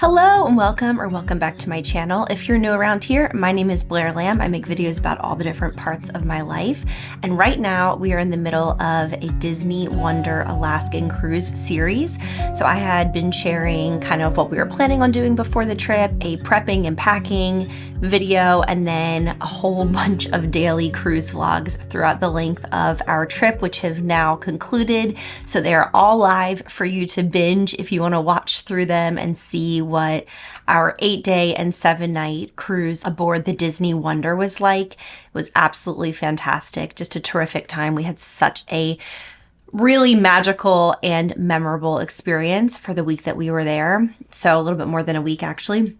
Hello and welcome back to my channel. If you're new around here, my name is Blair Lamb. I make videos about all the different parts of my life. And right now we are in the middle of a Disney Wonder Alaskan cruise series. So I had been sharing kind of what we were planning on doing before the trip, a prepping and packing video, and then a whole bunch of daily cruise vlogs throughout the length of our trip, which have now concluded. So they are all live for you to binge if you want to watch through them and see what our 8-day and 7-night cruise aboard the Disney Wonder was like. It was absolutely fantastic. Just a terrific time. We had such a really magical and memorable experience for the week that we were there. So a little bit more than a week, actually.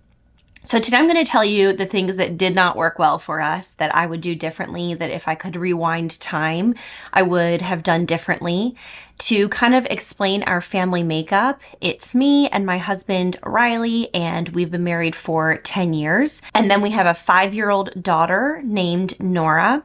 So today I'm going to tell you the things that did not work well for us, that I would do differently, that if I could rewind time, I would have done differently. To kind of explain our family makeup, it's me and my husband, Riley, and we've been married for 10 years. And then we have a 5-year-old daughter named Nora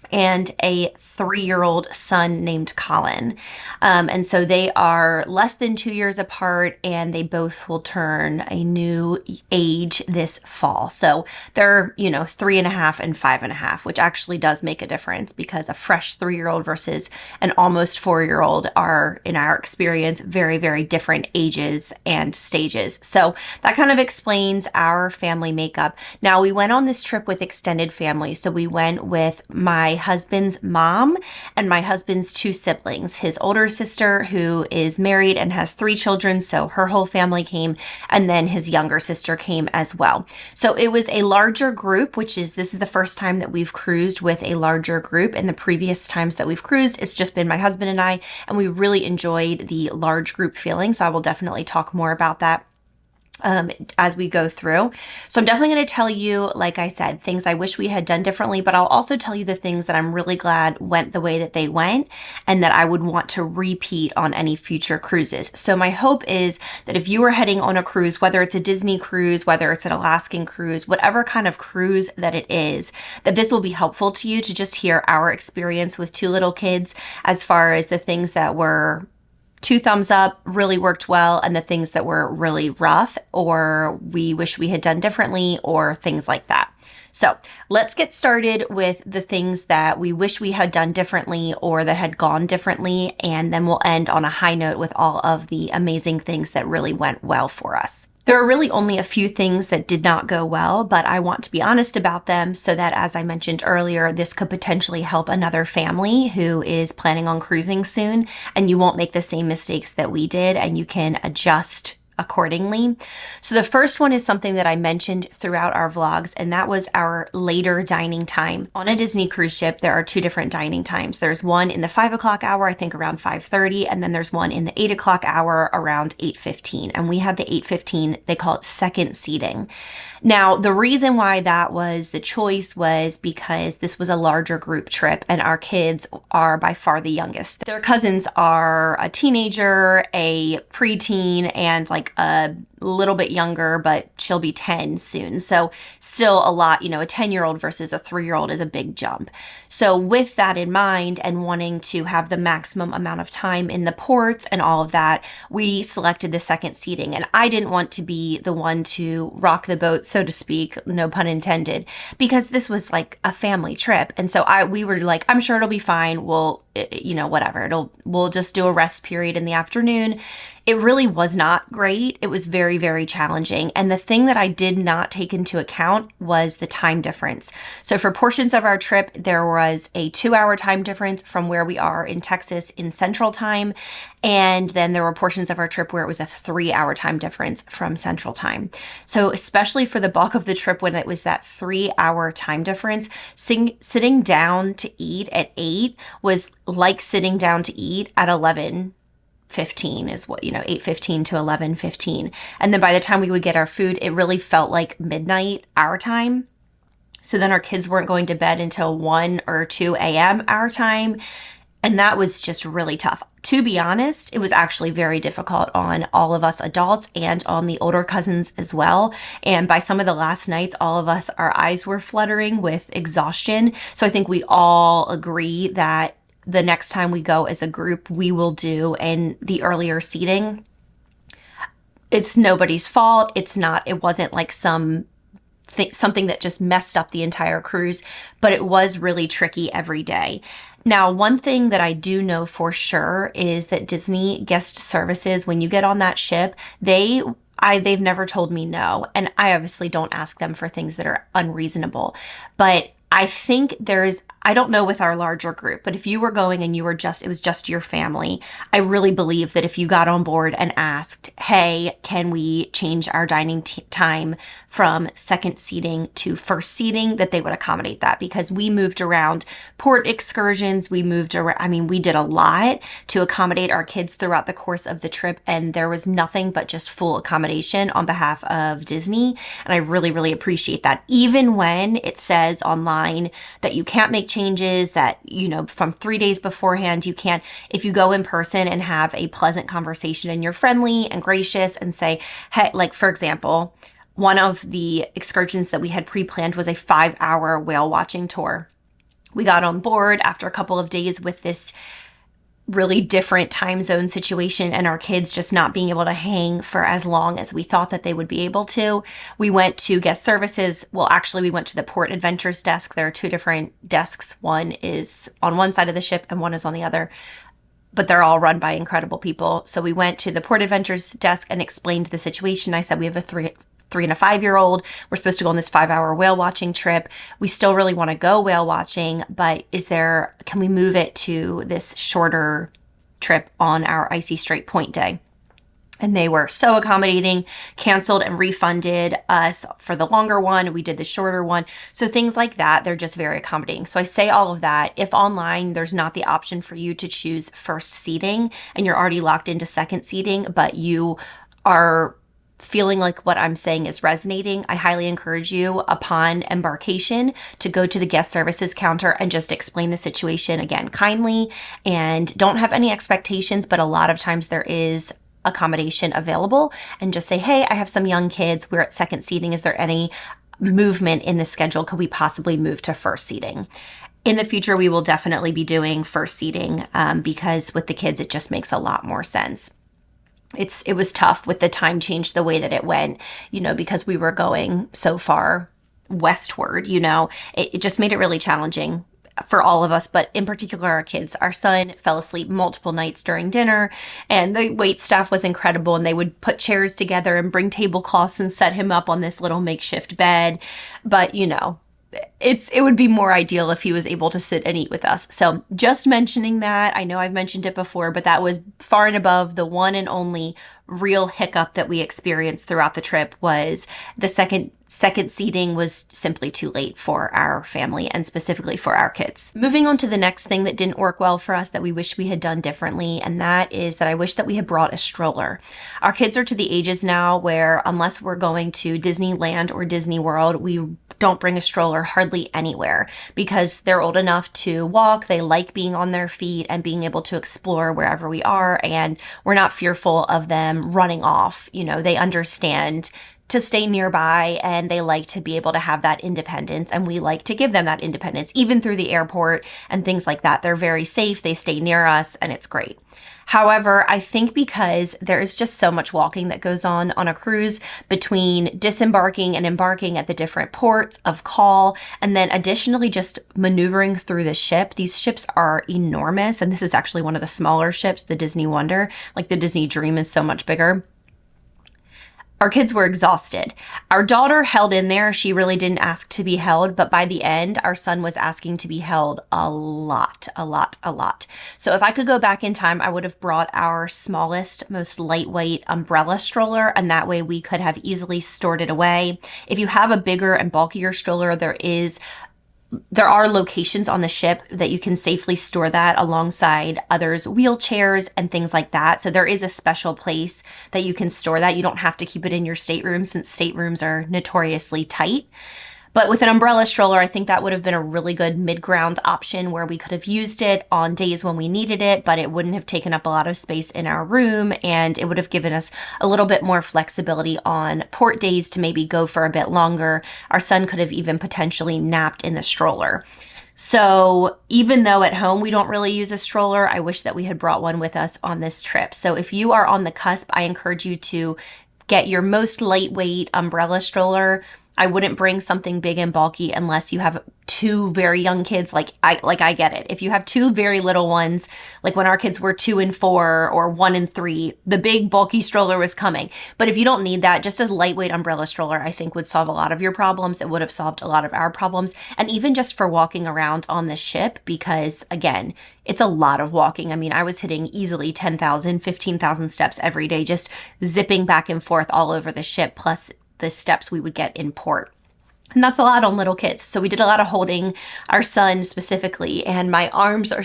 and a 3-year-old son named Colin. And so they are less than 2 years apart, and they both will turn a new age this fall. So they're, 3.5 and 5.5, which actually does make a difference because a fresh 3-year-old versus an almost 4-year-old are, in our experience, very, very different ages and stages. So that kind of explains our family makeup. Now, we went on this trip with extended family. So we went with my husband's mom and my husband's 2 siblings, his older sister who is married and has 3 children, so her whole family came, and then his younger sister came as well. So it was a larger group, this is the first time that we've cruised with a larger group. And the previous times that we've cruised, it's just been my husband and I, and we really enjoyed the large group feeling. So I will definitely talk more about that as we go through. So I'm definitely going to tell you, like I said, things I wish we had done differently, but I'll also tell you the things that I'm really glad went the way that they went and that I would want to repeat on any future cruises. So my hope is that if you are heading on a cruise, whether it's a Disney cruise, whether it's an Alaskan cruise, whatever kind of cruise that it is, that this will be helpful to you to just hear our experience with 2 little kids as far as the things that were 2 thumbs up, really worked well, and the things that were really rough or we wish we had done differently or things like that. So let's get started with the things that we wish we had done differently or that had gone differently, and then we'll end on a high note with all of the amazing things that really went well for us. There are really only a few things that did not go well, but I want to be honest about them so that, as I mentioned earlier, this could potentially help another family who is planning on cruising soon, and you won't make the same mistakes that we did, and you can adjust accordingly. So the first one is something that I mentioned throughout our vlogs, and that was our later dining time. On a Disney cruise ship, there are 2 different dining times. There's one in the 5 o'clock hour, I think around 5:30, and then there's one in the 8 o'clock hour around 8:15. And we had the 8:15, they call it second seating. Now, the reason why that was the choice was because this was a larger group trip and our kids are by far the youngest. Their cousins are a teenager, a preteen, and like a little bit younger, but she'll be 10 soon. So still a lot, a 10-year-old versus a 3-year-old is a big jump. So with that in mind and wanting to have the maximum amount of time in the ports and all of that, we selected the second seating. And I didn't want to be the one to rock the boat, so to speak, no pun intended, because this was like a family trip. And so we were like, I'm sure it'll be fine. Whatever. We'll just do a rest period in the afternoon. It really was not great. It was very, very challenging. And the thing that I did not take into account was the time difference. So for portions of our trip, there was a 2-hour time difference from where we are in Texas in Central Time. And then there were portions of our trip where it was a 3-hour time difference from Central Time. So especially for the bulk of the trip when it was that 3-hour time difference, sitting down to eat at 8 was like sitting down to eat at 11:15 is what, 8:15 to 11:15. And then by the time we would get our food, it really felt like midnight our time. So then our kids weren't going to bed until 1 or 2 a.m. our time. And that was just really tough. To be honest, it was actually very difficult on all of us adults and on the older cousins as well. And by some of the last nights, all of us, our eyes were fluttering with exhaustion. So I think we all agree that the next time we go as a group, we will do in the earlier seating. it's nobody's fault. It wasn't like something that just messed up the entire cruise, but it was really tricky every day. Now, one thing that I do know for sure is that Disney guest services, when you get on that ship, they've never told me no. And I obviously don't ask them for things that are unreasonable, but I think I don't know with our larger group, but if you were going and it was just your family, I really believe that if you got on board and asked, hey, can we change our dining time from second seating to first seating, that they would accommodate that, because we moved around port excursions. We moved around. I mean, we did a lot to accommodate our kids throughout the course of the trip, and there was nothing but just full accommodation on behalf of Disney. And I really, really appreciate that. Even when it says online that you can't make changes, that, from 3 days beforehand, you can't, if you go in person and have a pleasant conversation and you're friendly and gracious and say, hey, like for example, one of the excursions that we had pre-planned was a 5-hour whale watching tour. We got on board after a couple of days with this really different time zone situation and our kids just not being able to hang for as long as we thought that they would be able to. We went to guest services. Well, actually, we went to the Port Adventures desk. There are 2 different desks. One is on one side of the ship and one is on the other, but they're all run by incredible people. So we went to the Port Adventures desk and explained the situation. I said, we have a 3 and a 5-year-old. We're supposed to go on this 5-hour whale watching trip. We still really want to go whale watching, but can we move it to this shorter trip on our Icy Strait Point day? And they were so accommodating, canceled and refunded us for the longer one. We did the shorter one. So things like that, they're just very accommodating. So I say all of that. If online, there's not the option for you to choose first seating and you're already locked into second seating, but you are feeling like what I'm saying is resonating, I highly encourage you upon embarkation to go to the guest services counter and just explain the situation again kindly, and don't have any expectations, but a lot of times there is accommodation available, and just say, hey, I have some young kids. We're at second seating. Is there any movement in the schedule? Could we possibly move to first seating? In the future, we will definitely be doing first seating because with the kids, it just makes a lot more sense. It was tough with the time change the way that it went, because we were going so far westward, it just made it really challenging for all of us, but in particular our kids. Our son fell asleep multiple nights during dinner, and the wait staff was incredible, and they would put chairs together and bring tablecloths and set him up on this little makeshift bed. But it would be more ideal if he was able to sit and eat with us. So just mentioning that, I know I've mentioned it before, but that was far and above the one and only real hiccup that we experienced throughout the trip. Was the second seating was simply too late for our family and specifically for our kids. Moving on to the next thing that didn't work well for us that we wish we had done differently, and that is that I wish that we had brought a stroller. Our kids are to the ages now where unless we're going to Disneyland or Disney World, we don't bring a stroller hardly anywhere because they're old enough to walk. They like being on their feet and being able to explore wherever we are, and we're not fearful of them running off. They understand to stay nearby, and they like to be able to have that independence, and we like to give them that independence even through the airport and things like that. They're very safe, they stay near us, and it's great. However, I think because there is just so much walking that goes on a cruise between disembarking and embarking at the different ports of call, and then additionally just maneuvering through the ship. These ships are enormous, and this is actually one of the smaller ships, the Disney Wonder. Like the Disney Dream is so much bigger. Our kids were exhausted. Our daughter held in there. She really didn't ask to be held, but by the end, our son was asking to be held a lot. So if I could go back in time, I would have brought our smallest, most lightweight umbrella stroller, and that way we could have easily stored it away. If you have a bigger and bulkier stroller, there are locations on the ship that you can safely store that alongside others' wheelchairs and things like that. So there is a special place that you can store that. You don't have to keep it in your stateroom since staterooms are notoriously tight. But with an umbrella stroller, I think that would have been a really good mid-ground option where we could have used it on days when we needed it, but it wouldn't have taken up a lot of space in our room, and it would have given us a little bit more flexibility on port days to maybe go for a bit longer. Our son could have even potentially napped in the stroller. So even though at home we don't really use a stroller, I wish that we had brought one with us on this trip. So if you are on the cusp, I encourage you to get your most lightweight umbrella stroller. I wouldn't bring something big and bulky unless you have two very young kids. I get it. If you have two very little ones, like when our kids were 2 and 4 or 1 and 3, the big bulky stroller was coming. But if you don't need that, just a lightweight umbrella stroller, I think would solve a lot of your problems. It would have solved a lot of our problems. And even just for walking around on the ship, because again, it's a lot of walking. I mean, I was hitting easily 10,000, 15,000 steps every day, just zipping back and forth all over the ship, plus the steps we would get in port. And that's a lot on little kids. So we did a lot of holding, our son specifically, and my arms are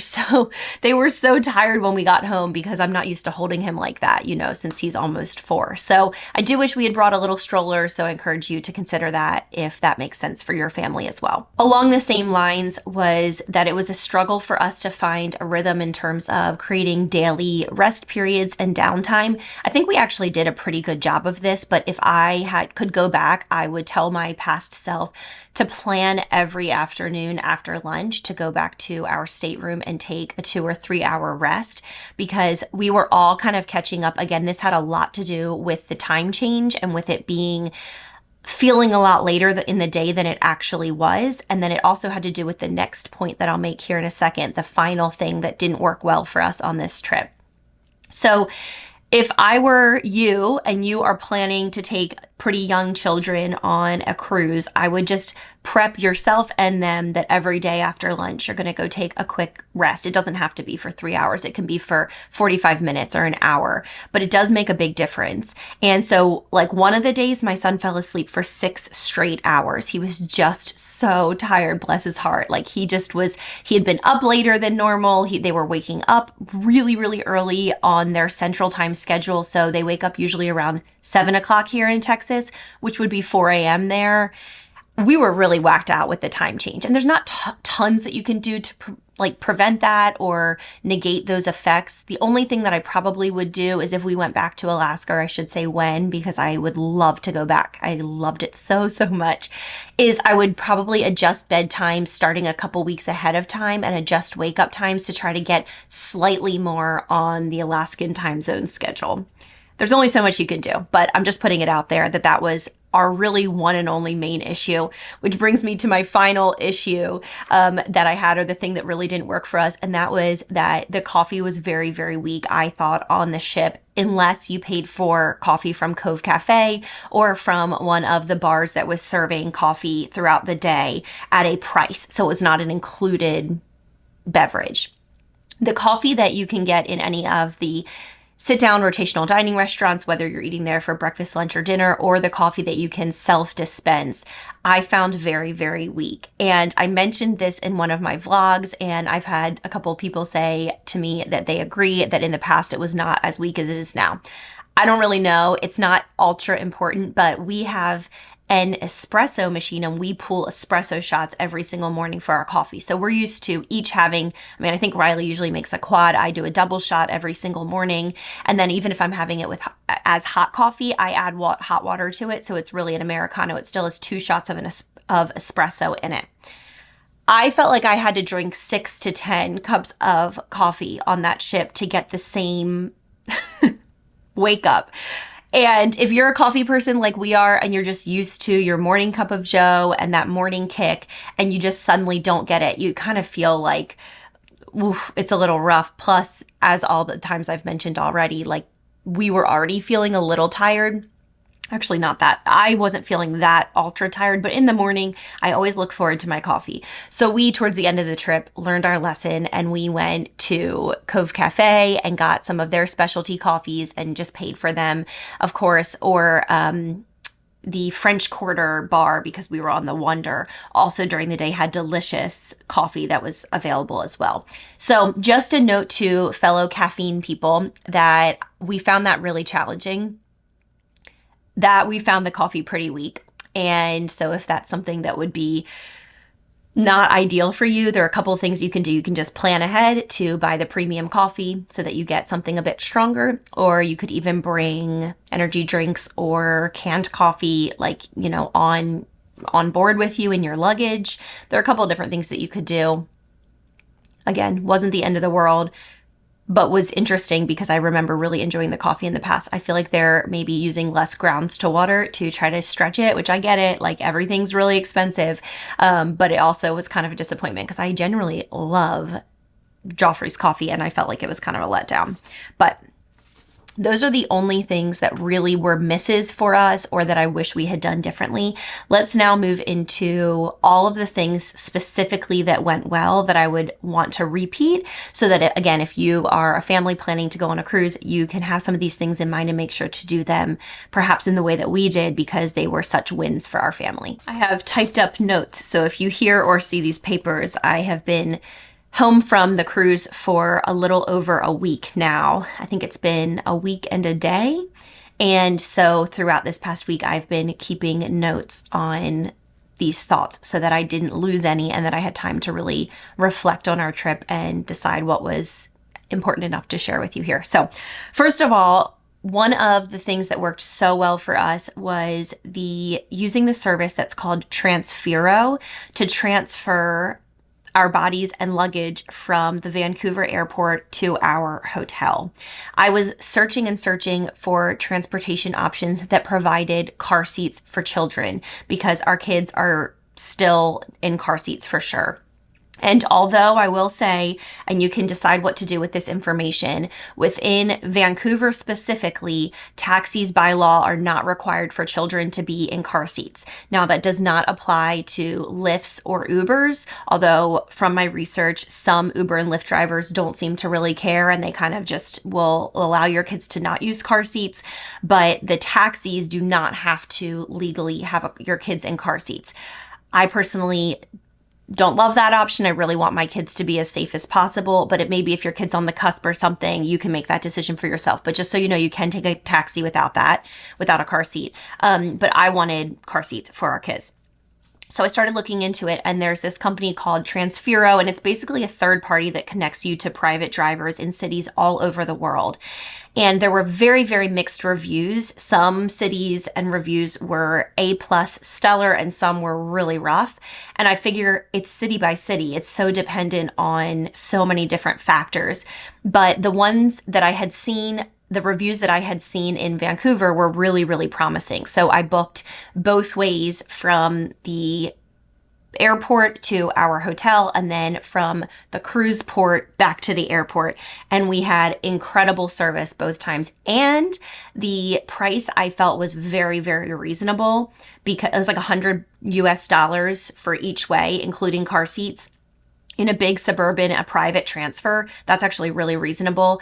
they were so tired when we got home because I'm not used to holding him like that, since he's almost 4. So I do wish we had brought a little stroller. So I encourage you to consider that if that makes sense for your family as well. Along the same lines was that it was a struggle for us to find a rhythm in terms of creating daily rest periods and downtime. I think we actually did a pretty good job of this, but if I could go back, I would tell my past self to plan every afternoon after lunch to go back to our stateroom and take a 2 or 3 hour rest, because we were all kind of catching up. Again, this had a lot to do with the time change and with it feeling a lot later in the day than it actually was. And then it also had to do with the next point that I'll make here in a second, the final thing that didn't work well for us on this trip. So if I were you and you are planning to take pretty young children on a cruise, I would just prep yourself and them that every day after lunch, you're going to go take a quick rest. It doesn't have to be for 3 hours. It can be for 45 minutes or an hour, but it does make a big difference. And so like one of the days, my son fell asleep for 6 straight hours. He was just so tired, bless his heart. Like he had been up later than normal. They were waking up really, really early on their central time schedule. So they wake up usually around 7 o'clock here in Texas, which would be 4 a.m. there. We were really whacked out with the time change. And there's not tons that you can do to prevent that or negate those effects. The only thing that I probably would do is if we went back to Alaska, or I should say when, because I would love to go back. I loved it so, so much, is I would probably adjust bedtime starting a couple weeks ahead of time and adjust wake up times to try to get slightly more on the Alaskan time zone schedule. There's only so much you can do, but I'm just putting it out there that was our really one and only main issue, which brings me to my final issue that I had, or the thing that really didn't work for us. And that was that the coffee was very, very weak, I thought, on the ship, unless you paid for coffee from Cove Cafe or from one of the bars that was serving coffee throughout the day at a price. So it was not an included beverage. The coffee that you can get in any of the sit-down rotational dining restaurants, whether you're eating there for breakfast, lunch, or dinner, or the coffee that you can self-dispense, I found very, very weak. And I mentioned this in one of my vlogs, and I've had a couple of people say to me that they agree that in the past it was not as weak as it is now. I don't really know. It's not ultra important, but we have an espresso machine and we pull espresso shots every single morning for our coffee. So we're used to each having, I think Riley usually makes a quad. I do a double shot every single morning. And then even if I'm having it as hot coffee, I add hot water to it. So it's really an Americano. It still has 2 shots of espresso in it. I felt like I had to drink 6 to 10 cups of coffee on that ship to get the same wake up. And if you're a coffee person like we are, and you're just used to your morning cup of joe and that morning kick, and you just suddenly don't get it, you kind of feel like, oof, it's a little rough. Plus, as all the times I've mentioned already, like we were already feeling a little tired. Actually, not that. I wasn't feeling that ultra tired, but in the morning, I always look forward to my coffee. So we, towards the end of the trip, learned our lesson and we went to Cove Cafe and got some of their specialty coffees and just paid for them, of course, or the French Quarter bar, because we were on the Wonder, also during the day had delicious coffee that was available as well. So just a note to fellow caffeine people that we found that really challenging, that we found the coffee pretty weak. And so if that's something that would be not ideal for you, there are a couple of things you can do. You can just plan ahead to buy the premium coffee so that you get something a bit stronger, or you could even bring energy drinks or canned coffee, on board with you in your luggage. There are a couple of different things that you could do. Again, wasn't the end of the world. but was interesting because I remember really enjoying the coffee in the past. I feel like they're maybe using less grounds to water to try to stretch it, which I get it. Like everything's really expensive. But it also was kind of a disappointment because I generally love Joffrey's coffee and I felt like it was kind of a letdown. But those are the only things that really were misses for us or that I wish we had done differently. Let's now move into all of the things specifically that went well that I would want to repeat so that, again, if you are a family planning to go on a cruise, you can have some of these things in mind and make sure to do them perhaps in the way that we did because they were such wins for our family. I have typed up notes, so if you hear or see these papers, I have been home from the cruise for a little over a week now. I think it's been a week and a day. And so throughout this past week, I've been keeping notes on these thoughts so that I didn't lose any and that I had time to really reflect on our trip and decide what was important enough to share with you here. So first of all, one of the things that worked so well for us was using the service that's called Transfero to transfer our bodies and luggage from the Vancouver airport to our hotel. I was searching and searching for transportation options that provided car seats for children because our kids are still in car seats for sure. And although I will say, and you can decide what to do with this information, within Vancouver specifically, taxis by law are not required for children to be in car seats. Now, that does not apply to Lyfts or Ubers, although from my research, some Uber and Lyft drivers don't seem to really care and they kind of just will allow your kids to not use car seats. But the taxis do not have to legally have your kids in car seats. I personally don't love that option. I really want my kids to be as safe as possible, but it may be if your kid's on the cusp or something, you can make that decision for yourself. But just so you know, you can take a taxi without a car seat. But I wanted car seats for our kids. So I started looking into it, and there's this company called Transfero, and it's basically a third party that connects you to private drivers in cities all over the world. And there were very, very mixed reviews. Some cities and reviews were A+ stellar, and some were really rough. And I figure it's city by city. It's so dependent on so many different factors. But the ones that I had seen, the reviews that I had seen in Vancouver were really, really promising. So I booked both ways from the airport to our hotel and then from the cruise port back to the airport. And we had incredible service both times. And the price I felt was very, very reasonable because it was like $100 for each way, including car seats. In a big suburban, a private transfer, that's actually really reasonable.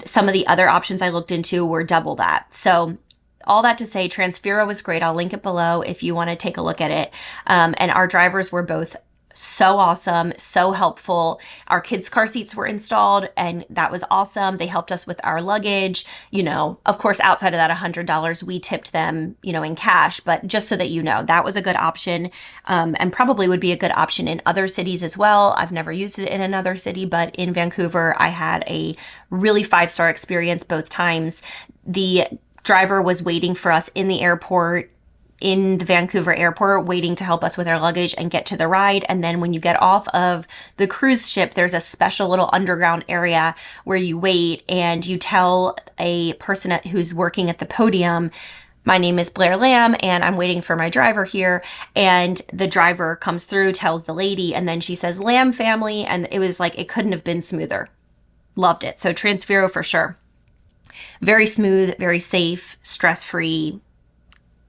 Some of the other options I looked into were double that. So all that to say, Transfero was great. I'll link it below if you want to take a look at it. And our drivers were both so awesome, so helpful. Our kids' car seats were installed and that was awesome. They helped us with our luggage. You know, of course, outside of that $100, we tipped them, in cash, but just so that you know, that was a good option, and probably would be a good option in other cities as well. I've never used it in another city, but in Vancouver, I had a really 5-star experience both times. The driver was waiting for us in the airport, in the Vancouver airport, waiting to help us with our luggage and get to the ride. And then when you get off of the cruise ship, there's a special little underground area where you wait and you tell a person who's working at the podium, my name is Blair Lamb and I'm waiting for my driver here. And the driver comes through, tells the lady, and then she says, Lamb family. And it was like, it couldn't have been smoother. Loved it. So Transfero for sure. Very smooth, very safe, stress-free.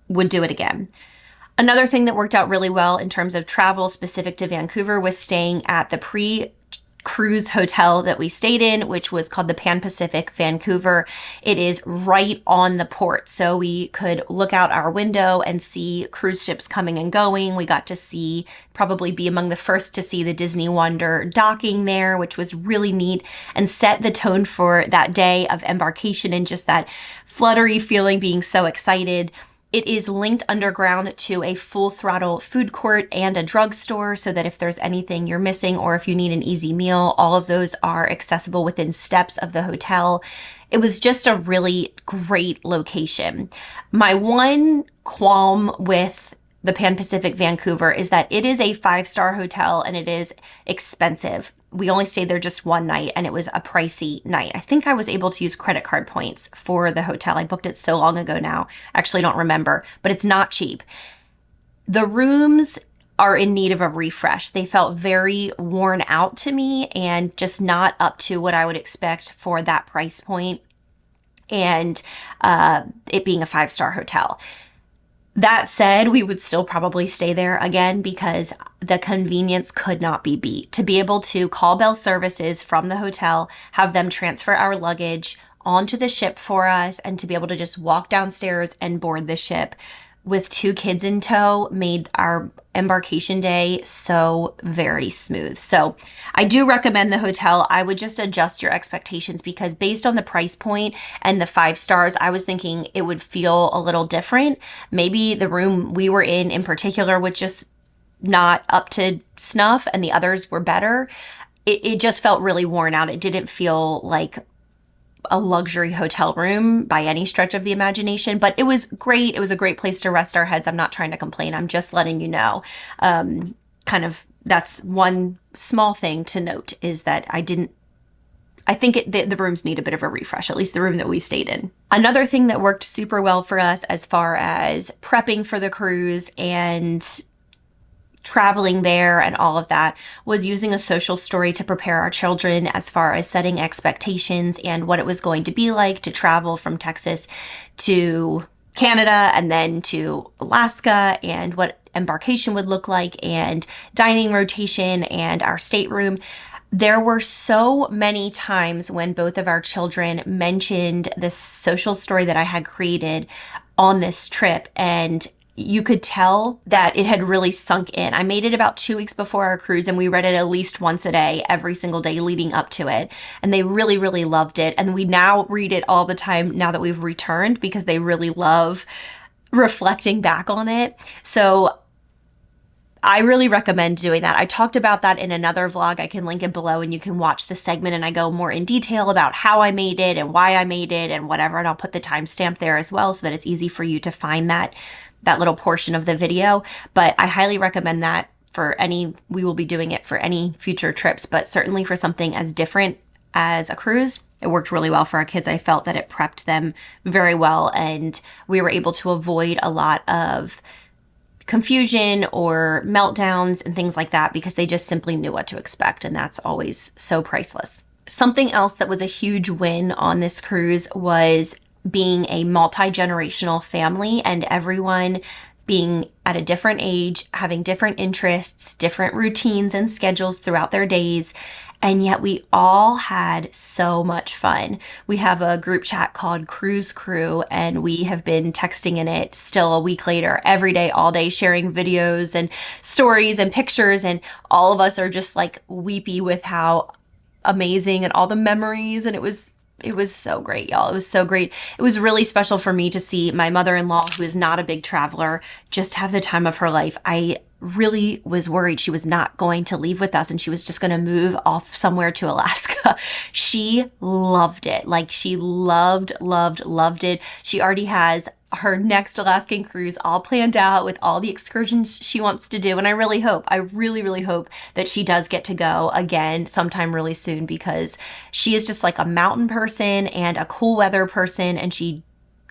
Would do it again. Another thing that worked out really well in terms of travel specific to Vancouver was staying at the pre-cruise hotel that we stayed in, which was called the Pan Pacific Vancouver. It is right on the port, so we could look out our window and see cruise ships coming and going. We got to probably be among the first to see the Disney Wonder docking there, which was really neat and set the tone for that day of embarkation and just that fluttery feeling, being so excited. It is linked underground to a full throttle food court and a drugstore so that if there's anything you're missing or if you need an easy meal, all of those are accessible within steps of the hotel. It was just a really great location. My one qualm with the Pan Pacific Vancouver is that it is a 5-star hotel and it is expensive. we only stayed there just one night, and it was a pricey night. I think I was able to use credit card points for the hotel. I booked it so long ago now. I actually don't remember, but it's not cheap. The rooms are in need of a refresh. They felt very worn out to me and just not up to what I would expect for that price point, and it being a 5-star hotel. That said, we would still probably stay there again because the convenience could not be beat. To be able to call Bell Services from the hotel, have them transfer our luggage onto the ship for us, and to be able to just walk downstairs and board the ship with 2 kids in tow made our embarkation day so very smooth. So I do recommend the hotel. I would just adjust your expectations because based on the price point and the 5 stars, I was thinking it would feel a little different. Maybe the room we were in particular was just not up to snuff and the others were better. It just felt really worn out. It didn't feel like a luxury hotel room by any stretch of the imagination, but it was great. It was a great place to rest our heads. I'm not trying to complain. I'm just letting you know. That's one small thing to note is that I think the rooms need a bit of a refresh, at least the room that we stayed in. Another thing that worked super well for us as far as prepping for the cruise and traveling there and all of that was using a social story to prepare our children as far as setting expectations and what it was going to be like to travel from Texas to Canada and then to Alaska, and what embarkation would look like, and dining rotation and our stateroom. There were so many times when both of our children mentioned this social story that I had created on this trip, and you could tell that it had really sunk in. I made it about 2 weeks before our cruise, and we read it at least once a day, every single day leading up to it. And they really, really loved it. And we now read it all the time now that we've returned because they really love reflecting back on it. So I really recommend doing that. I talked about that in another vlog. I can link it below and you can watch the segment, and I go more in detail about how I made it and why I made it and whatever. And I'll put the timestamp there as well so that it's easy for you to find that little portion of the video. But I highly recommend that we will be doing it for any future trips, but certainly for something as different as a cruise, it worked really well for our kids. I felt that it prepped them very well, and we were able to avoid a lot of confusion or meltdowns and things like that because they just simply knew what to expect, and that's always so priceless. Something else that was a huge win on this cruise was being a multi-generational family, and everyone being at a different age, having different interests, different routines and schedules throughout their days. And yet we all had so much fun. We have a group chat called Cruise Crew, and we have been texting in it still a week later, every day, all day, sharing videos and stories and pictures. And all of us are just like weepy with how amazing and all the memories. And it was so great, y'all. It was so great. It was really special for me to see my mother-in-law, who is not a big traveler, just have the time of her life. I really was worried she was not going to leave with us and she was just going to move off somewhere to Alaska. She loved it. Like, she loved it. She already has her next Alaskan cruise all planned out with all the excursions she wants to do. And I really hope that she does get to go again sometime really soon, because she is just like a mountain person and a cool weather person, and she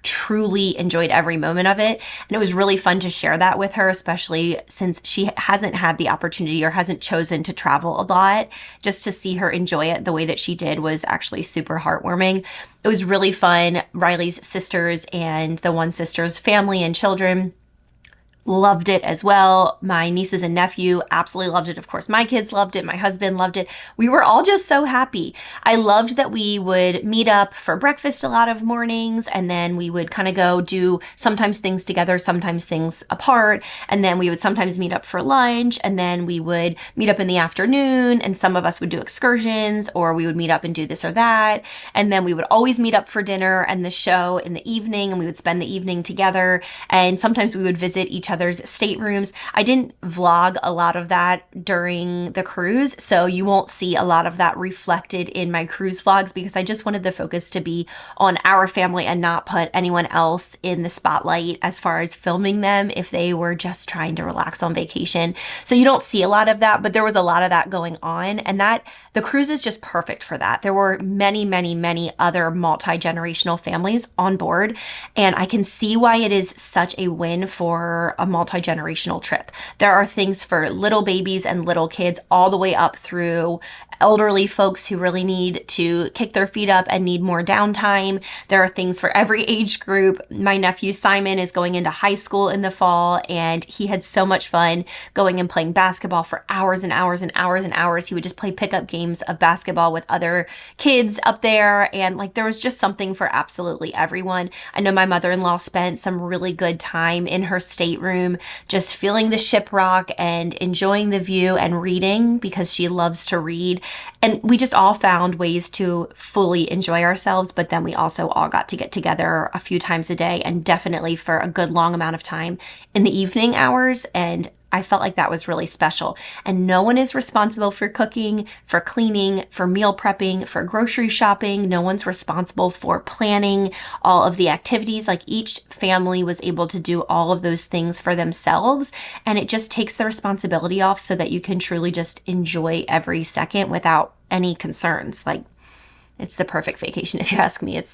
truly enjoyed every moment of it. And it was really fun to share that with her, especially since she hasn't had the opportunity or hasn't chosen to travel a lot. Just to see her enjoy it the way that she did was actually super heartwarming. It was really fun. Riley's sisters and the one sister's family and children loved it as well. My nieces and nephew absolutely loved it. Of course, my kids loved it. My husband loved it. We were all just so happy. I loved that we would meet up for breakfast a lot of mornings, and then we would kind of go do sometimes things together, sometimes things apart. And then we would sometimes meet up for lunch, and then we would meet up in the afternoon, and some of us would do excursions, or we would meet up and do this or that. And then we would always meet up for dinner and the show in the evening, and we would spend the evening together. And sometimes we would visit each other's staterooms. I didn't vlog a lot of that during the cruise, so you won't see a lot of that reflected in my cruise vlogs because I just wanted the focus to be on our family and not put anyone else in the spotlight as far as filming them if they were just trying to relax on vacation. So you don't see a lot of that, but there was a lot of that going on, and that the cruise is just perfect for that. There were many, many, many other multi-generational families on board, and I can see why it is such a win for a multi-generational trip. There are things for little babies and little kids all the way up through elderly folks who really need to kick their feet up and need more downtime. There are things for every age group. My nephew Simon is going into high school in the fall, and he had so much fun going and playing basketball for hours and hours and hours and hours. He would just play pickup games of basketball with other kids up there, and like there was just something for absolutely everyone. I know my mother-in-law spent some really good time in her stateroom just feeling the ship rock and enjoying the view and reading because she loves to read. And we just all found ways to fully enjoy ourselves, but then we also all got to get together a few times a day and definitely for a good long amount of time in the evening hours. And I felt like that was really special. And no one is responsible for cooking, for cleaning, for meal prepping, for grocery shopping. No one's responsible for planning all of the activities. Like each family was able to do all of those things for themselves. And it just takes the responsibility off so that you can truly just enjoy every second without any concerns. Like it's the perfect vacation if you ask me. It's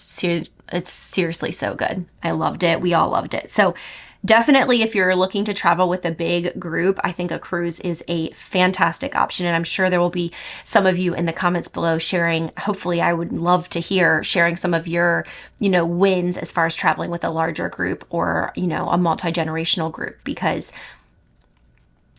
seriously so good. I loved it. We all loved it. So definitely, if you're looking to travel with a big group, I think a cruise is a fantastic option. And I'm sure there will be some of you in the comments below sharing, hopefully I would love to hear sharing some of your, wins as far as traveling with a larger group or, a multi-generational group, because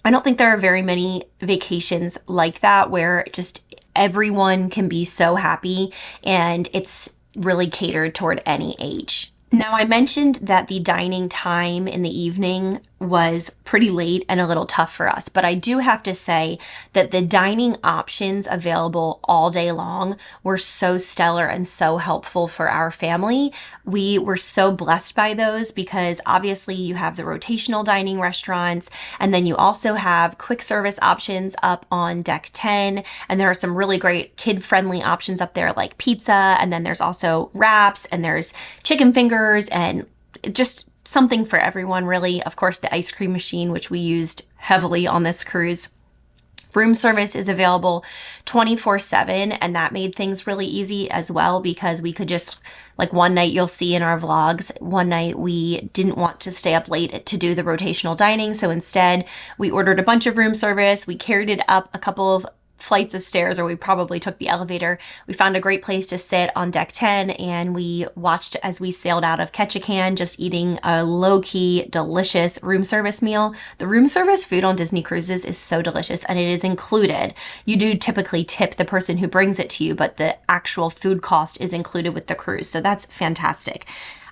I don't think there are very many vacations like that where just everyone can be so happy and it's really catered toward any age. Now, I mentioned that the dining time in the evening was pretty late and a little tough for us, but I do have to say that the dining options available all day long were so stellar and so helpful for our family. We were so blessed by those because obviously you have the rotational dining restaurants, and then you also have quick service options up on deck 10, and there are some really great kid-friendly options up there like pizza, and then there's also wraps, and there's chicken fingers, and just something for everyone, really. Of course, the ice cream machine, which we used heavily on this cruise. Room service is available 24/7, and that made things really easy as well because we could just, like one night you'll see in our vlogs, one night we didn't want to stay up late to do the rotational dining, so instead we ordered a bunch of room service. We carried it up a couple of flights of stairs, or we probably took the elevator. We found a great place to sit on deck 10, and we watched as we sailed out of Ketchikan, just eating a low-key, delicious room service meal. The room service food on Disney cruises is so delicious, and it is included. You do typically tip the person who brings it to you, but the actual food cost is included with the cruise, so that's fantastic.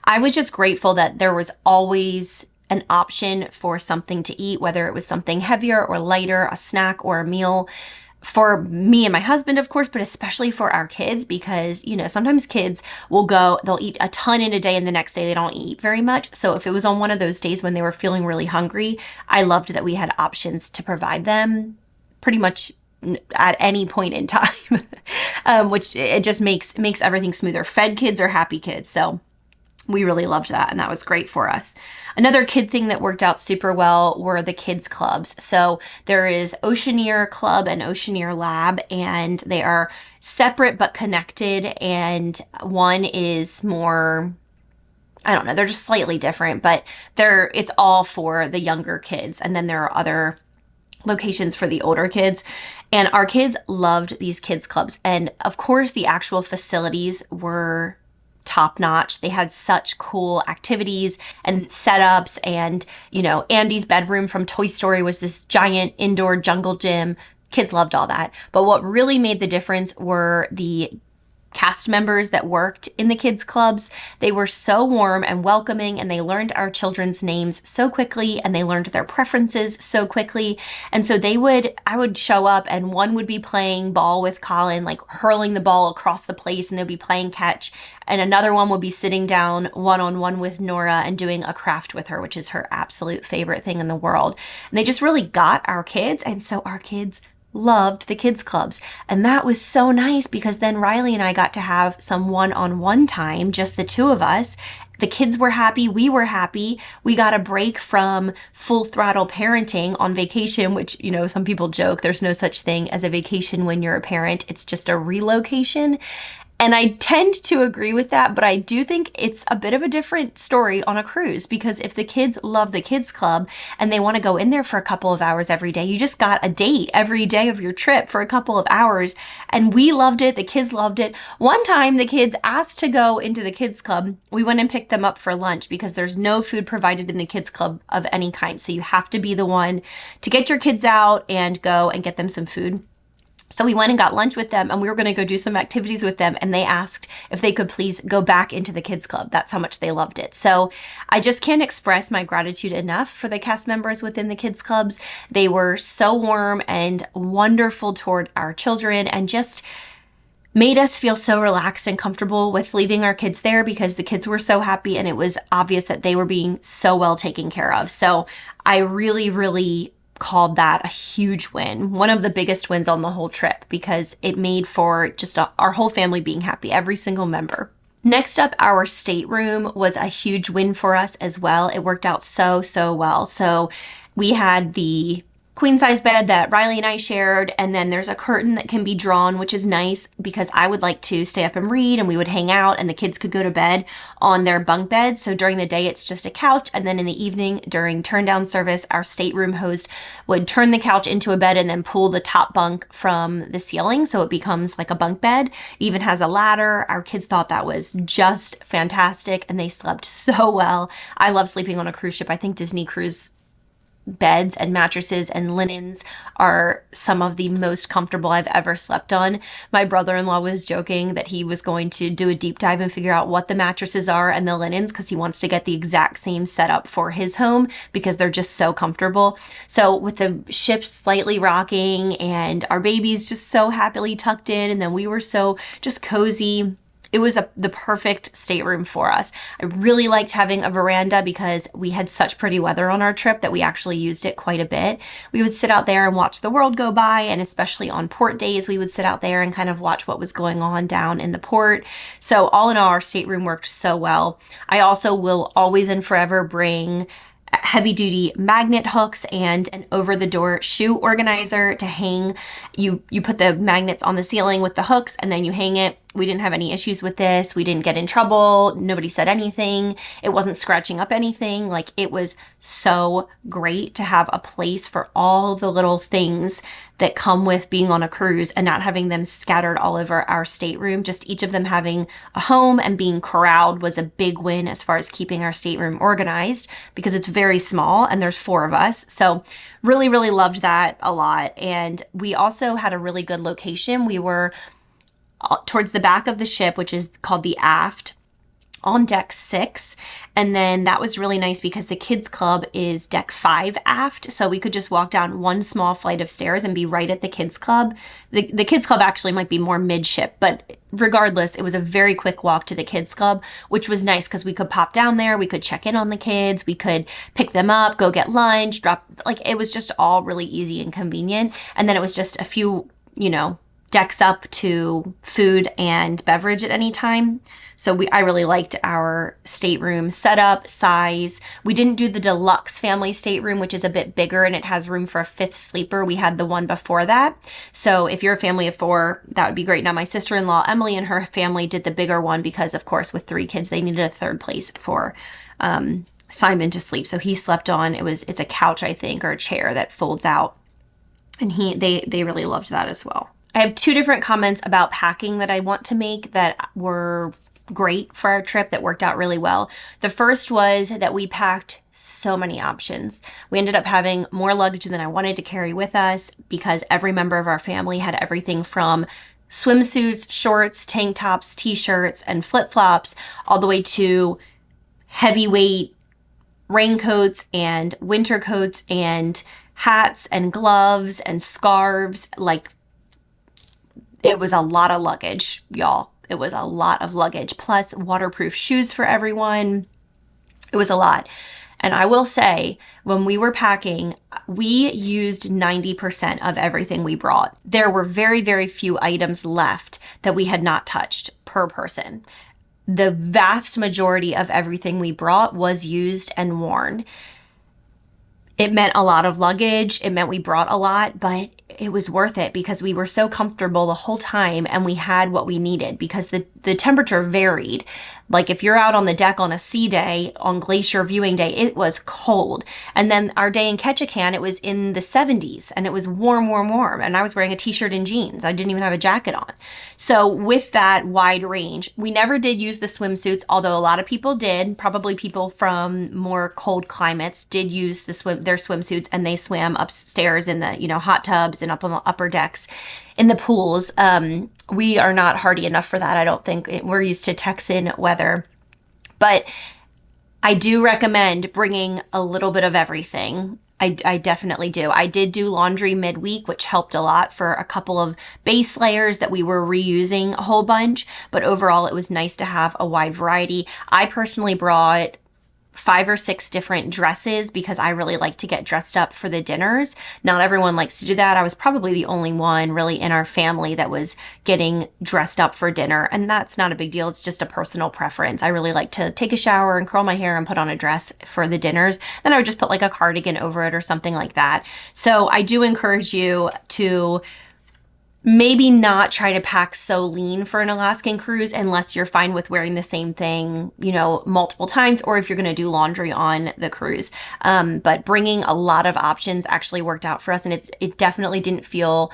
I was just grateful that there was always an option for something to eat, whether it was something heavier or lighter, a snack or a meal. For me and my husband, of course, but especially for our kids, because, sometimes kids will they'll eat a ton in a day and the next day they don't eat very much. So if it was on one of those days when they were feeling really hungry, I loved that we had options to provide them pretty much at any point in time, which it just makes everything smoother. Fed kids are happy kids. So we really loved that, and that was great for us. Another kid thing that worked out super well were the kids clubs. So there is Oceaneer Club and Oceaneer Lab, and they are separate but connected, and one is more, I don't know, they're just slightly different, but it's all for the younger kids, and then there are other locations for the older kids. And our kids loved these kids clubs, and of course the actual facilities were top notch. They had such cool activities and setups, and Andy's bedroom from Toy Story was this giant indoor jungle gym. Kids loved all that. But what really made the difference were the cast members that worked in the kids clubs. They were so warm and welcoming, and they learned our children's names so quickly, and they learned their preferences so quickly. And so I would show up, and one would be playing ball with Colin, like hurling the ball across the place, and they'll be playing catch. And another one would be sitting down one-on-one with Nora and doing a craft with her, which is her absolute favorite thing in the world. And they just really got our kids. And so our kids loved the kids clubs. And that was so nice, because then Riley and I got to have some one-on-one time, just the two of us. The kids were happy. We were happy. We got a break from full throttle parenting on vacation, which, some people joke there's no such thing as a vacation when you're a parent. It's just a relocation. And I tend to agree with that, but I do think it's a bit of a different story on a cruise, because if the kids love the kids club and they want to go in there for a couple of hours every day, you just got a date every day of your trip for a couple of hours. And we loved it. The kids loved it. One time the kids asked to go into the kids club. We went and picked them up for lunch, because there's no food provided in the kids club of any kind. So you have to be the one to get your kids out and go and get them some food. So we went and got lunch with them, and we were going to go do some activities with them. And they asked if they could please go back into the kids club. That's how much they loved it. So I just can't express my gratitude enough for the cast members within the kids clubs. They were so warm and wonderful toward our children, and just made us feel so relaxed and comfortable with leaving our kids there, because the kids were so happy, and it was obvious that they were being so well taken care of. So I really, really called that a huge win, one of the biggest wins on the whole trip, because it made for just our whole family being happy, every single member. Next up, our stateroom was a huge win for us as well. It worked out so well. So we had the queen size bed that Riley and I shared, and then there's a curtain that can be drawn, which is nice, because I would like to stay up and read, and we would hang out, and the kids could go to bed on their bunk beds. So during the day it's just a couch, and then in the evening during turn down service, our stateroom host would turn the couch into a bed and then pull the top bunk from the ceiling, so it becomes like a bunk bed. It even has a ladder. Our kids thought that was just fantastic, and they slept so well. I love sleeping on a cruise ship. I think Disney cruise beds and mattresses and linens are some of the most comfortable I've ever slept on. My brother-in-law was joking that he was going to do a deep dive and figure out what the mattresses are and the linens, because he wants to get the exact same setup for his home, because they're just so comfortable. So with the ship slightly rocking and our babies just so happily tucked in, and then we were so just cozy, it was the perfect stateroom for us. I really liked having a veranda, because we had such pretty weather on our trip that we actually used it quite a bit. We would sit out there and watch the world go by, and especially on port days, we would sit out there and kind of watch what was going on down in the port. So all in all, our stateroom worked so well. I also will always and forever bring heavy duty magnet hooks and an over the door shoe organizer to hang. You put the magnets on the ceiling with the hooks, and then you hang it. We didn't have any issues with this. We didn't get in trouble. Nobody said anything. It wasn't scratching up anything. Like, it was so great to have a place for all the little things that come with being on a cruise, and not having them scattered all over our stateroom. Just each of them having a home and being corralled was a big win as far as keeping our stateroom organized, because it's very small and there's 4 of us. So really, really loved that a lot. And we also had a really good location. We were towards the back of the ship, which is called the aft, on deck 6. And then that was really nice, because the kids club is deck 5 aft. So we could just walk down one small flight of stairs and be right at the kids club. The kids club actually might be more midship, but regardless, it was a very quick walk to the kids club, which was nice, because we could pop down there, we could check in on the kids, we could pick them up, go get lunch, it was just all really easy and convenient. And then it was just a few, decks up to food and beverage at any time. So I really liked our stateroom setup, size. We didn't do the deluxe family stateroom, which is a bit bigger and it has room for a 5th sleeper. We had the one before that. So if you're a family of 4, that would be great. Now, my sister-in-law, Emily, and her family did the bigger one, because of course with 3 kids, they needed a 3rd place for Simon to sleep. So he slept on, it's a couch, I think, or a chair that folds out. And they really loved that as well. I have 2 different comments about packing that I want to make that were great for our trip, that worked out really well. The first was that we packed so many options. We ended up having more luggage than I wanted to carry with us, because every member of our family had everything from swimsuits, shorts, tank tops, t-shirts, and flip-flops, all the way to heavyweight raincoats and winter coats and hats and gloves and scarves. Like, it was a lot of luggage, y'all. It was a lot of luggage, plus waterproof shoes for everyone. It was a lot. And I will say, when we were packing, we used 90% of everything we brought. There were very, very few items left that we had not touched per person. The vast majority of everything we brought was used and worn. It meant a lot of luggage. It meant we brought a lot, but it was worth it because we were so comfortable the whole time and we had what we needed because the temperature varied. Like if you're out on the deck on a sea day, on glacier viewing day, it was cold. And then our day in Ketchikan, it was in the 70s and it was warm, warm, warm. And I was wearing a t-shirt and jeans. I didn't even have a jacket on. So with that wide range, we never did use the swimsuits, although a lot of people did. Probably people from more cold climates did use their swimsuits, and they swam upstairs in the, hot tubs and up on the upper decks in the pools. We are not hardy enough for that. I don't think. We're used to Texan weather. But I do recommend bringing a little bit of everything. I definitely do. I did do laundry midweek, which helped a lot for a couple of base layers that we were reusing a whole bunch. But overall, it was nice to have a wide variety. I personally brought 5 or 6 different dresses because I really like to get dressed up for the dinners. Not everyone likes to do that. I was probably the only one really in our family that was getting dressed up for dinner. And that's not a big deal. It's just a personal preference. I really like to take a shower and curl my hair and put on a dress for the dinners. Then I would just put like a cardigan over it or something like that. So I do encourage you to maybe not try to pack so lean for an Alaskan cruise unless you're fine with wearing the same thing, multiple times, or if you're going to do laundry on the cruise. But bringing a lot of options actually worked out for us. And it definitely didn't feel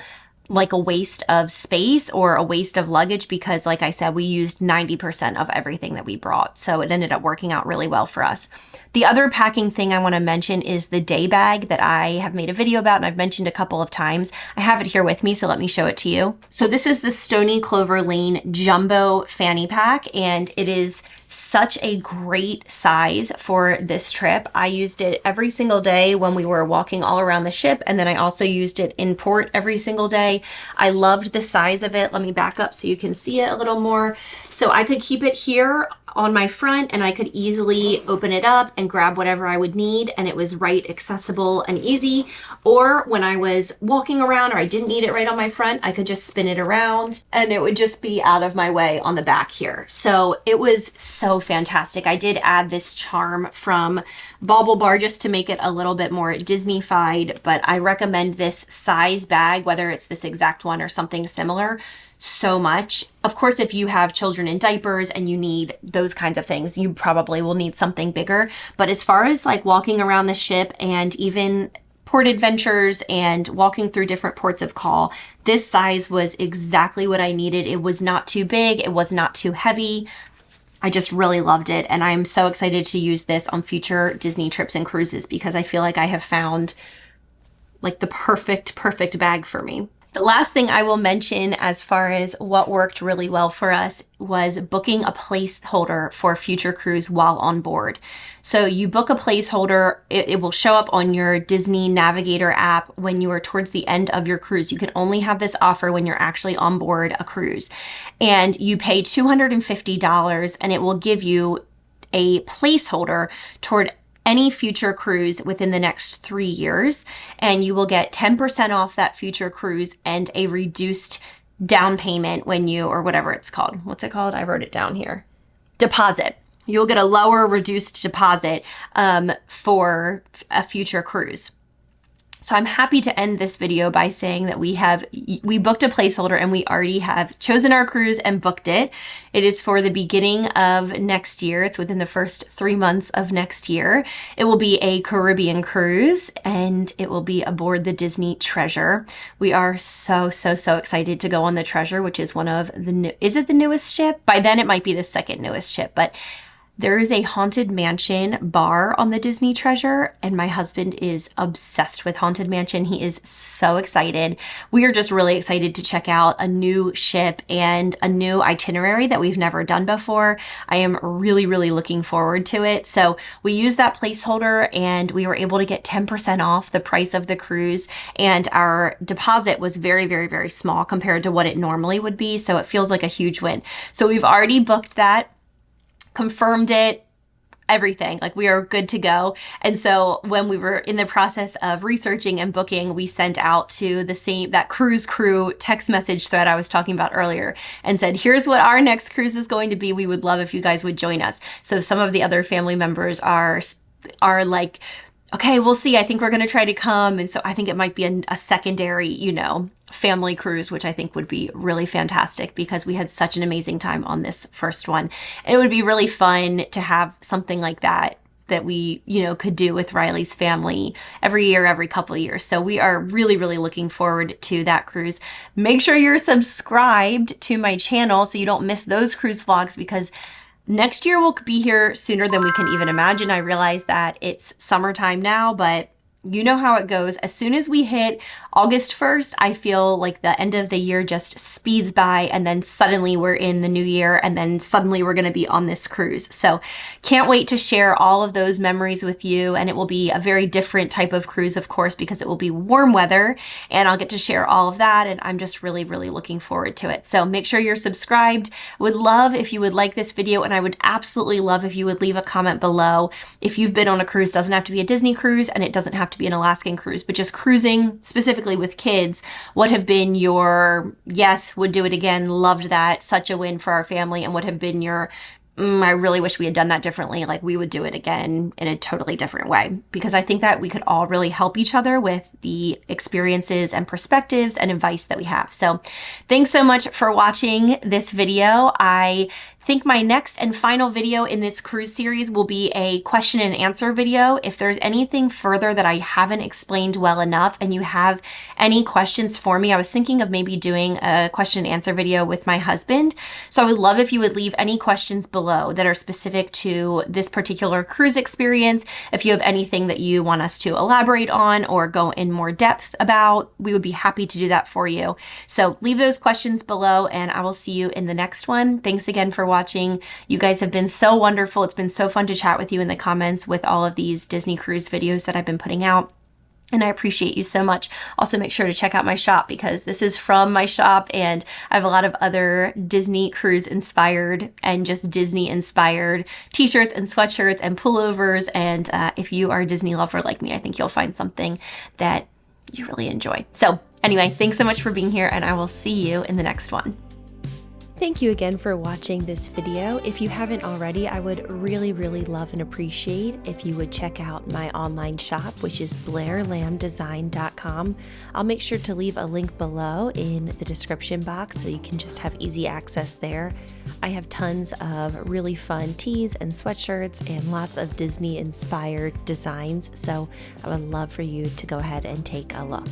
like a waste of space or a waste of luggage because, like I said, we used 90% of everything that we brought. So it ended up working out really well for us. The other packing thing I want to mention is the day bag that I have made a video about and I've mentioned a couple of times. I have it here with me, so let me show it to you. So this is the Stony Clover Lane Jumbo Fanny Pack, and it is such a great size for this trip. I used it every single day when we were walking all around the ship, and then I also used it in port every single day. I loved the size of it. Let me back up so you can see it a little more. So I could keep it here on my front and I could easily open it up and grab whatever I would need, and it was right accessible and easy. Or when I was walking around or I didn't need it right on my front, I could just spin it around and it would just be out of my way on the back here. So it was so fantastic. I did add this charm from Bauble Bar just to make it a little bit more Disney-fied, but I recommend this size bag, whether it's this exact one or something similar, so much. Of course, if you have children in diapers and you need those kinds of things, you probably will need something bigger. But as far as like walking around the ship and even port adventures and walking through different ports of call, this size was exactly what I needed. It was not too big. It was not too heavy. I just really loved it. And I'm so excited to use this on future Disney trips and cruises because I feel like I have found like the perfect bag for me. The last thing I will mention as far as what worked really well for us was booking a placeholder for a future cruise while on board. So you book a placeholder, it will show up on your Disney Navigator app when you are towards the end of your cruise. You can only have this offer when you're actually on board a cruise. And you pay $250 and it will give you a placeholder toward any future cruise within the next 3 years, and you will get 10% off that future cruise and a reduced down payment when you, or whatever it's called. What's it called? I wrote it down here. Deposit. You'll get a lower reduced deposit for a future cruise. So I'm happy to end this video by saying that we booked a placeholder and we already have chosen our cruise and booked it. It is for the beginning of next year. It's within the first 3 months of next year. It will be a Caribbean cruise and it will be aboard the Disney Treasure. We are so excited to go on the Treasure, which is one of the is it the newest ship? By then it might be the second newest ship, but There is a Haunted Mansion bar on the Disney Treasure, and my husband is obsessed with Haunted Mansion. He is so excited. We are just really excited to check out a new ship and a new itinerary that we've never done before. I am really, really looking forward to it. So we used that placeholder and we were able to get 10% off the price of the cruise, and our deposit was very, very, very small compared to what it normally would be. So it feels like a huge win. So we've already booked that, confirmed it, everything. Like, we are good to go. And so when we were in the process of researching and booking, we sent out to that cruise crew text message thread I was talking about earlier and said, here's what our next cruise is going to be. We would love if you guys would join us. So some of the other family members are like, okay, we'll see. I think we're going to try to come. And so I think it might be a secondary, family cruise, which I think would be really fantastic because we had such an amazing time on this first one. And it would be really fun to have something like that we, could do with Riley's family every year, every couple of years. So we are really, really looking forward to that cruise. Make sure you're subscribed to my channel so you don't miss those cruise vlogs, because next year we'll be here sooner than we can even imagine. I realize that it's summertime now, but you know how it goes. As soon as we hit August 1st, I feel like the end of the year just speeds by, and then suddenly we're in the new year, and then suddenly we're going to be on this cruise. So can't wait to share all of those memories with you. And it will be a very different type of cruise, of course, because it will be warm weather, and I'll get to share all of that. And I'm just really, really looking forward to it. So make sure you're subscribed. Would love if you would like this video, and I would absolutely love if you would leave a comment below. If you've been on a cruise, doesn't have to be a Disney cruise, and it doesn't have to be an Alaskan cruise, but just cruising specifically with kids, what have been your, yes, would do it again, loved that, such a win for our family, and what have been your, I really wish we had done that differently, like we would do it again in a totally different way. Because I think that we could all really help each other with the experiences and perspectives and advice that we have. So thanks so much for watching this video. I think my next and final video in this cruise series will be a question and answer video. If there's anything further that I haven't explained well enough and you have any questions for me, I was thinking of maybe doing a question and answer video with my husband. So I would love if you would leave any questions below that are specific to this particular cruise experience. If you have anything that you want us to elaborate on or go in more depth about, we would be happy to do that for you. So leave those questions below, and I will see you in the next one. Thanks again for watching. You guys have been so wonderful. It's been so fun to chat with you in the comments with all of these Disney cruise videos that I've been putting out, and I appreciate you so much. Also, make sure to check out my shop, because this is from my shop, and I have a lot of other Disney cruise inspired and just Disney inspired t-shirts and sweatshirts and pullovers. And if you are a Disney lover like me, I think you'll find something that you really enjoy. So anyway, thanks so much for being here, and I will see you in the next one. Thank you again for watching this video. If you haven't already, I would really, really love and appreciate if you would check out my online shop, which is blairlambdesign.com. I'll make sure to leave a link below in the description box so you can just have easy access there. I have tons of really fun tees and sweatshirts and lots of Disney inspired designs, so I would love for you to go ahead and take a look.